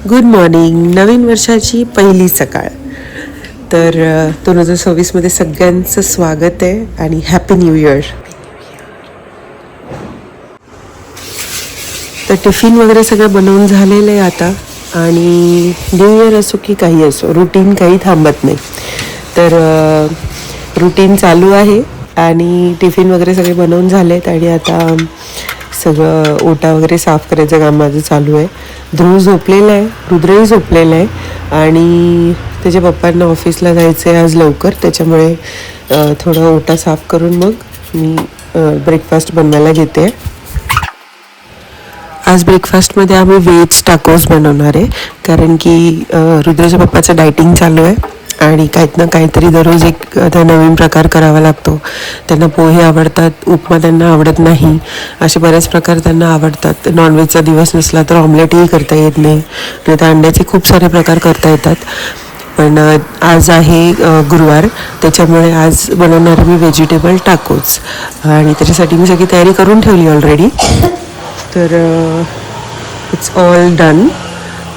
Good morning. नवीन वर्षाची पहिली सकाळ. तर 2026मध्ये सगळ्यांचं स्वागत आहे आणि हॅपी न्यू इयर. तर टिफिन वगैरे सगळं बनवून झालेलं आहे आता. आणि न्यू इयर असो की काही असो, रुटीन काही थांबत नाही. तर रुटीन चालू आहे आणि टिफिन वगैरे सगळे बनवून झाले आहेत. आणि आता सगळं ओटा वगैरे साफ करायचं काम माझं चालू आहे. ध्रुव झोपलेलं आहे, रुद्रही झोपलेलं आहे. आणि त्याच्या पप्पांना ऑफिसला जायचं आहे आज लवकर, त्याच्यामुळे थोडा ओटा साफ करून मग मी ब्रेकफास्ट बनवायला घेते. आज ब्रेकफास्टमध्ये आम्ही व्हेज टाकोस बनवणार आहे, कारण की रुद्रच्या पप्पाचं डायटिंग चालू आहे आणि काहीत ना काहीतरी दररोज एक नवीन प्रकार करावा लागतो. त्यांना पोहे आवडतात, उपमा त्यांना आवडत नाही, असे बरेच प्रकार त्यांना आवडतात. नॉनव्हेजचा दिवस नसला तर ऑमलेटही करता येत नाही, तर अंड्याचे खूप सारे प्रकार करता येतात. पण आज आहे गुरुवार, त्याच्यामुळे आज बनवणार मी व्हेजिटेबल टाकोस. आणि त्याच्यासाठी मी सगळी तयारी करून ठेवली ऑलरेडी. तर इट्स ऑल डन.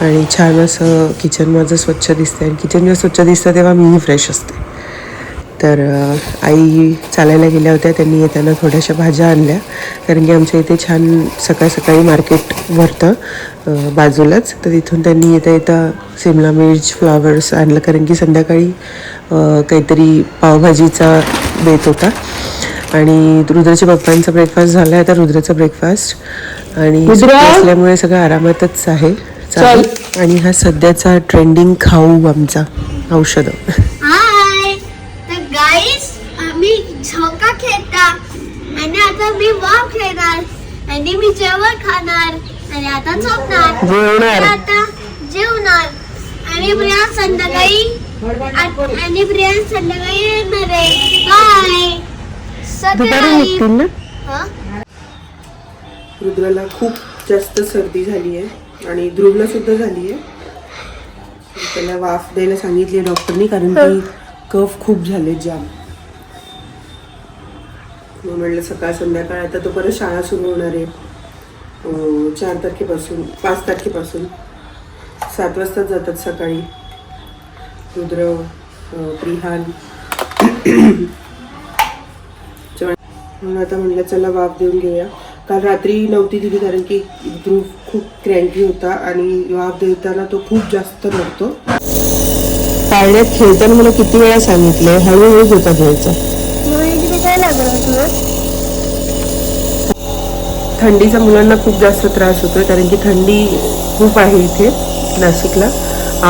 आणि छान असं किचन माझं स्वच्छ दिसतं. आणि किचन जेव्हा स्वच्छ दिसतं तेव्हा मीही फ्रेश असते. तर आई चालायला गेल्या होत्या, त्यांनी येताना थोड्याशा भाज्या आणल्या, कारण की आमच्या इथे छान सकाळ सकाळी मार्केट भरतं बाजूलाच. तर तिथून त्यांनी येता येता शिमला मिर्च, फ्लावर्स आणलं, कारण की संध्याकाळी काहीतरी पावभाजीचा बेत होता. आणि रुद्रच्या पप्पांचा ब्रेकफास्ट झाला आहे, आता रुद्राचा ब्रेकफास्ट. आणि असल्यामुळे सगळं आरामातच आहे चालू. आणि हा सध्याचा ट्रेंडिंग खाऊ आमचा औषध. हाय, तर गाईस आम्ही झोका खेळता आणि आता मी वाव खेळणार आणि मी जेवण खाणार आणि आता झोपणार, आता जेवणार. आणि प्रिया संध्याकाळी येणार आहे. बाय. रुद्राला खूप जास्त सर्दी झाली आहे आणि ध्रुवला सुद्धा झाली आहे. त्याला वाफ द्यायला सांगितली आहे डॉक्टरनी, कारण की कफ खूप झाले जाम. मग म्हटलं सकाळ संध्याकाळ, आता तो परत शाळा सुरू होणार आहे 5 तारखेपासून 7 वाजता जातात सकाळी रुद्र, प्रिहान. म्हणून आता म्हटलं चला वाफ देऊन घेऊया. काल रात्री नव्हती दिली, कारण की ध्रुव खूप क्रँकी होता आणि वाफ देताना तो खूप जास्त रडतो. पाळण्यात खेळताना मला किती वेळा सांगितलंय हळूहळू झोका घ्यायचा. थंडीचा मुलांना खूप जास्त त्रास होतोय, कारण की थंडी खूप आहे इथे नाशिकला.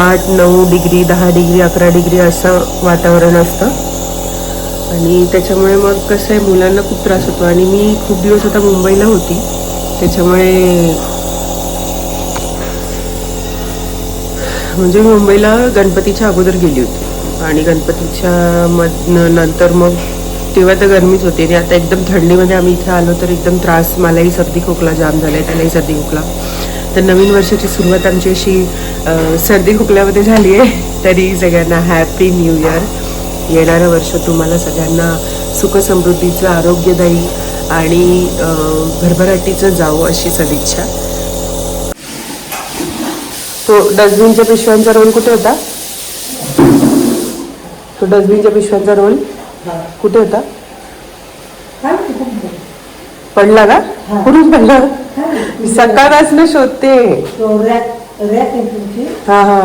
8, 9 डिग्री, 10 डिग्री, 11 डिग्री असं वातावरण असतं. आणि त्याच्यामुळे मग कसं आहे, मुलांना खूप त्रास होतो. आणि मी खूप दिवस आता मुंबईला होती, त्याच्यामुळे म्हणजे मुंबईला गणपतीच्या अगोदर गेली होती आणि गणपतीच्या नंतर मग तेव्हा तर गरमीच होती. आणि आता एकदम थंडीमध्ये आम्ही इथे आलो तर एकदम त्रास. मलाही सर्दी खोकला जाम झाला आहे, त्यालाही सर्दी खोकला. तर नवीन वर्षाची सुरुवात आमची अशी सर्दी खोकल्यामध्ये झाली आहे. तरी सगळ्यांना हॅपी न्यू इयर. येणारं वर्ष तुम्हाला सगळ्यांना सुखसमृद्धीचं, आरोग्यदायी आणि भरभराटीचं जावो अशी सदिच्छा. तो डस्टबिनच्या पिशव्यांचा रोल कुठे होता? तो डस्टबिनच्या पिशव्यांचा रोल कुठे होता? पडला का? कुठून पडला? सकाळपासून शोधते. हा हा,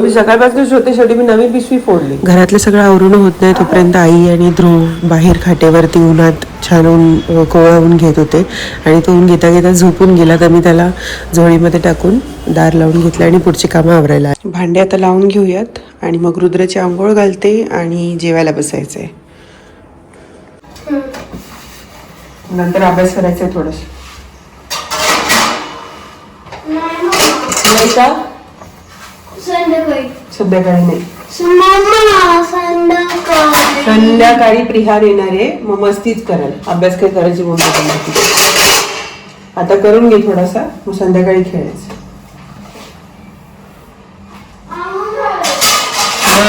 मी सकाळपासून शोधते, शेवटी मी नवीन पिशवी फोडली. घरातलं सगळं आवरून होत नाही तोपर्यंत आई आणि ध्रुव बाहेर खाटेवरती उन्हात छान कोवळा घेत होते. आणि तो ऊन घेता घेता झोपून गेला, तर मी त्याला झोळीमध्ये टाकून दार लावून घेतलं आणि पुढची कामं आवरायला. भांडे आता लावून घेऊयात आणि मग रुद्राची आंघोळ घालते आणि जेवायला बसायचंय. नंतर अभ्यास करायचा आहे थोडस. नाही का? संध्याकाळी नाही, संध्याकाळी प्रिहार येणार आहे, मग मस्तीच कराल. अभ्यास काय करायची बोलतो. आता करून घे थोडासा, मग संध्याकाळी खेळायचं.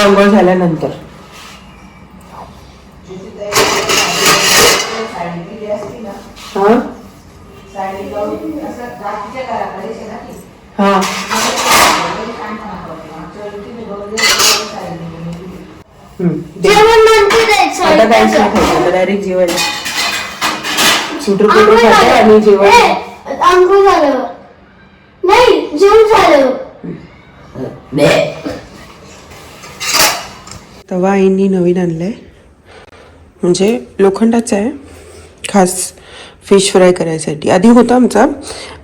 आंघोळ झाल्यानंतर हा हा जेवण नंतर द्यायचं. आता काहीच नाही खायचं, डायरेक्ट जेवण. सुटर पेटर खातो आणि जेवण. अंघोळ झालं नाही, जेवण झालं. तवा आईंनी नवीन आणलाय, म्हणजे लोखंडाचा आहे, खास फिश फ्राय करायसाठी. आधी होता आमचा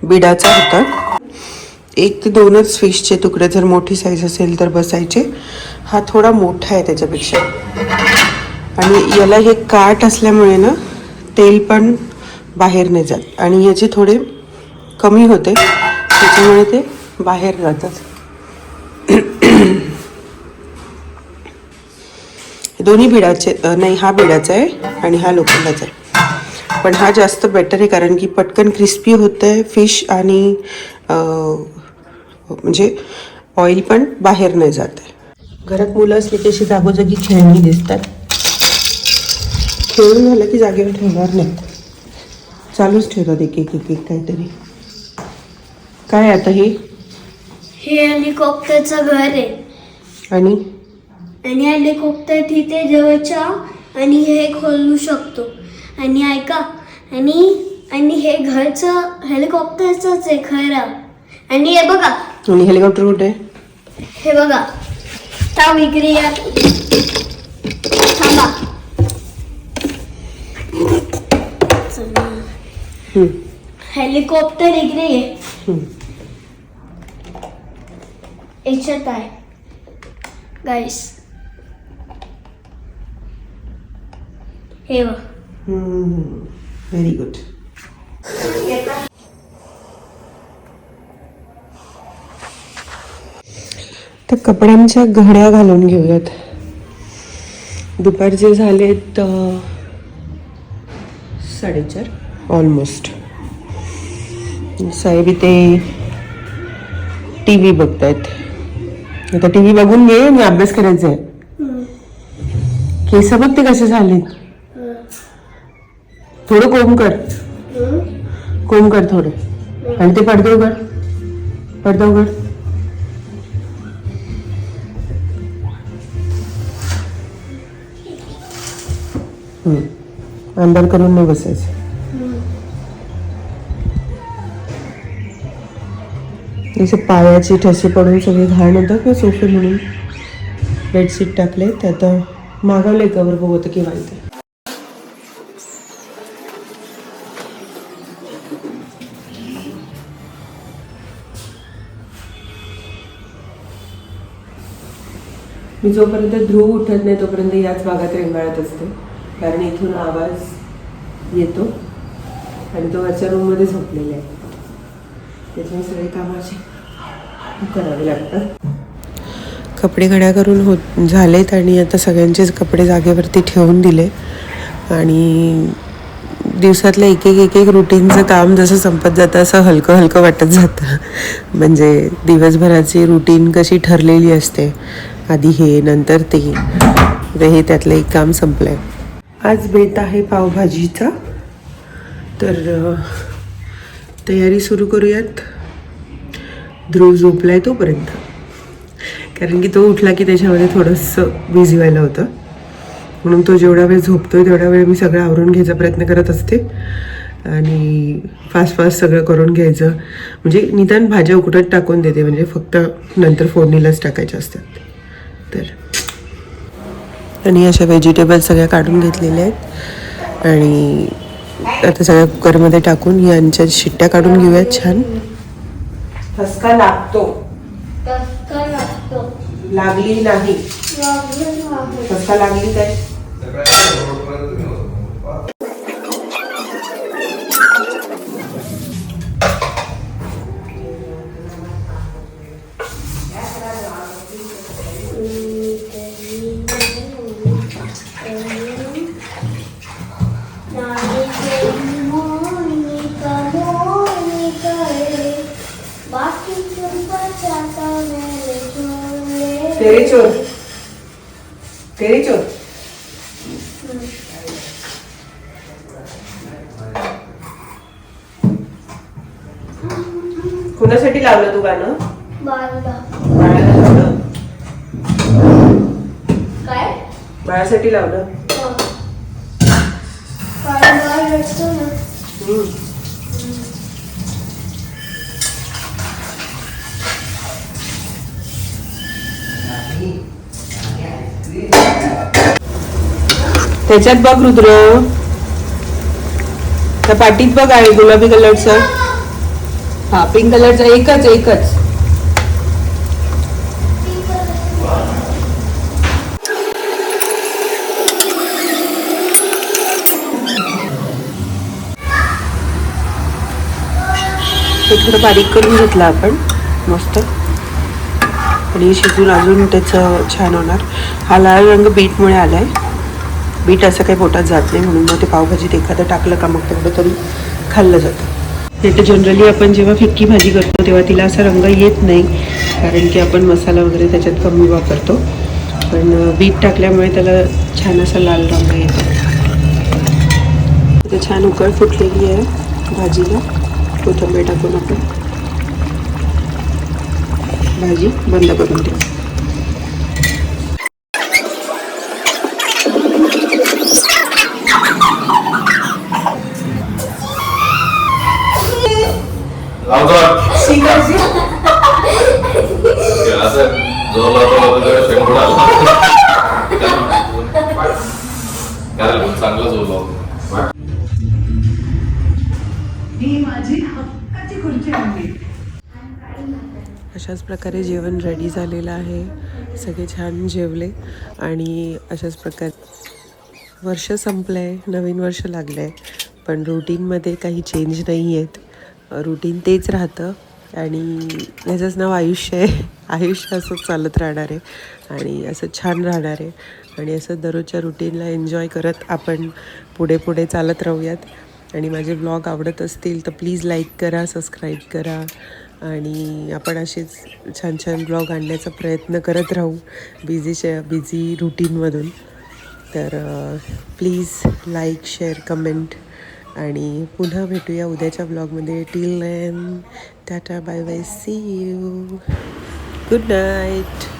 बिडाचा होता. 1 ते 2च फिशचे तुकडे जर मोठी साईज असेल तर बसायचे. हा थोडा मोठा आहे त्याच्यापेक्षा, आणि याला हे काट असल्यामुळे ना तेल पण बाहेर नाही जात, आणि याचे थोडे कमी होते त्याच्यामुळे ते बाहेर जातात. दोन्ही बिडाचे नाही, हा बिडाचा आहे आणि हा लोखंडाचा आहे, पण हा जास्त बेटर आहे कारण की पटकन क्रिस्पी होतं आहे फिश, आणि म्हणजे ऑइल पण बाहेर नाही जात आहे. घरात मुलं असली की अशी जागोजागी खेळणी दिसतात. खेळून झालं की जागेवर ठेवणार नाही, चालूच ठेवतात एक एक एक एक काहीतरी. काय आता हे हेलिकॉप्टरचं घर आहे, आणि हेलिकॉप्टर तिथे जवळच्या, आणि हे खोलू शकतो. आणि ऐका, आणि हे घरचं हेलिकॉप्टरचंच आहे खरं. आणि हे बघा, आणि हेलिकॉप्टर कुठे आहे? हे बघा, थांब इकडे या, थांबा. हेलिकॉप्टर इकडे आहे, याच्यात आहे गाईस. हे बघ, व्हेरी गुड. तर कपड्यांच्या घड्या घालून घेऊयात. दुपारचे झालेत 4:30 ऑलमोस्ट. साहेब इथे टी व्ही बघतायत. आता टी व्ही बघून घे आणि अभ्यास करायचा आहे. केस बघ ते कसे झाले. थोडं कोंब कर थोडं, आणि ते पडदे उघड. अंधार करून नाही बसायचं. जसे पायाची ठसे पडून सगळे घाण होतं किंवा सोफे म्हणून बेडशीट टाकले, ते आता मागवले कवर, बघू होतं केव्हा येते. मी जोपर्यंत ध्रुव उठत नाही तोपर्यंत याच भागात रेंगाळत असते, कारण इथून आवाज येतो आणि तो वरच्या रूममध्ये झोपलेला आहे, त्याच्यामुळे सगळे कामाचे करावे लागतात. कपडे घड्या करून झालेत, आणि आता सगळ्यांचेच कपडे जागेवरती ठेवून दिले, आणि दिवसातलं एक एक रुटीनचं काम जसं संपत जातं असं हलकं हलकं वाटत जातं. म्हणजे दिवसभराची रुटीन कशी ठरलेली असते, आधी हे नंतर ते, हे त्यातलं एक काम संपलं आहे. आज बेत आहे पावभाजीचा, तर तयारी सुरू करूयात. ध्रुव झोपलाय तोपर्यंत, कारण की तो उठला की त्याच्यामध्ये थोडंसं बिझी व्हायला होतं, म्हणून तो जेवढा वेळ झोपतोय तेवढा वेळ मी सगळं आवरून घ्यायचा प्रयत्न करत असते, आणि फास्ट सगळं करून घ्यायचं. म्हणजे निदान भाज्या उकटत टाकून देते, म्हणजे फक्त नंतर फोडणीलाच टाकायच्या असतात. तर आणि अशा व्हेजिटेबल सगळ्या काढून घेतलेल्या आहेत, आणि आता सगळ्या कुकरमध्ये टाकून यांच्या शिट्ट्या काढून घेऊयात. छान ठसका लागतो, लागली नाही, ठसका लागली काय. तेरे चोर कुणासाठी लावलं तू गाणं? बाळाला. बाळाला लावलं? काय? बाळासाठी लावलं? बाळ रडतो ना. त्याच्यात बघ रुद्र, त्या पाटीत बघ आहे गुलाबी कलरचं. हा पिंक कलरचा एकच एकच. ते थोडं बारीक करून घेतलं आपण मस्त आणि शिजून अजून त्याचं छान होणार. हा लाल रंग बीटमुळे आलाय. बीट असं काही पोटात जात नाही म्हणून मग ते पावभाजीत एखादं टाकलं का मग तेवढं तरी खाल्लं जातं. नाही तर जनरली आपण जेव्हा फिक्की भाजी करतो तेव्हा तिला असा रंग येत नाही, कारण की आपण मसाला वगैरे त्याच्यात कमी वापरतो. पण बीट टाकल्यामुळे त्याला छान असा लाल रंग येतो. इथे छान उकळ फुटलेली आहे भाजीला. कोथिंबीर टाकून आपण भाजी बंद करून देऊ. चांगलं जोडलं. अशाच प्रकारे जेवण रेडी झालेलं आहे. सगळे छान जेवले आणि अशाच प्रकारे वर्ष संपलं आहे, नवीन वर्ष लागलं आहे. पण रुटीनमध्ये काही चेंज नाही आहेत. रुटीन तेच राहतं आणि याचंच नाव आयुष्य आहे. आयुष्य असंच चालत राहणार आहे आणि असं छान राहणार आहे आणि असं दररोजच्या रुटीनला एन्जॉय करत आपण पुढे पुढे चालत राहूयात. आणि माझे व्लॉग आवडत असतील तर प्लीज लाईक करा, सबस्क्राईब करा आणि आपण असेच छान छान ब्लॉग आणण्याचा प्रयत्न करत राहू बिझी रुटीनमधून. तर प्लीज लाईक, शेअर, कमेंट आणि पुन्हा भेटूया उद्याच्या ब्लॉगमध्ये. Till then tata, bye bye, see you, good night.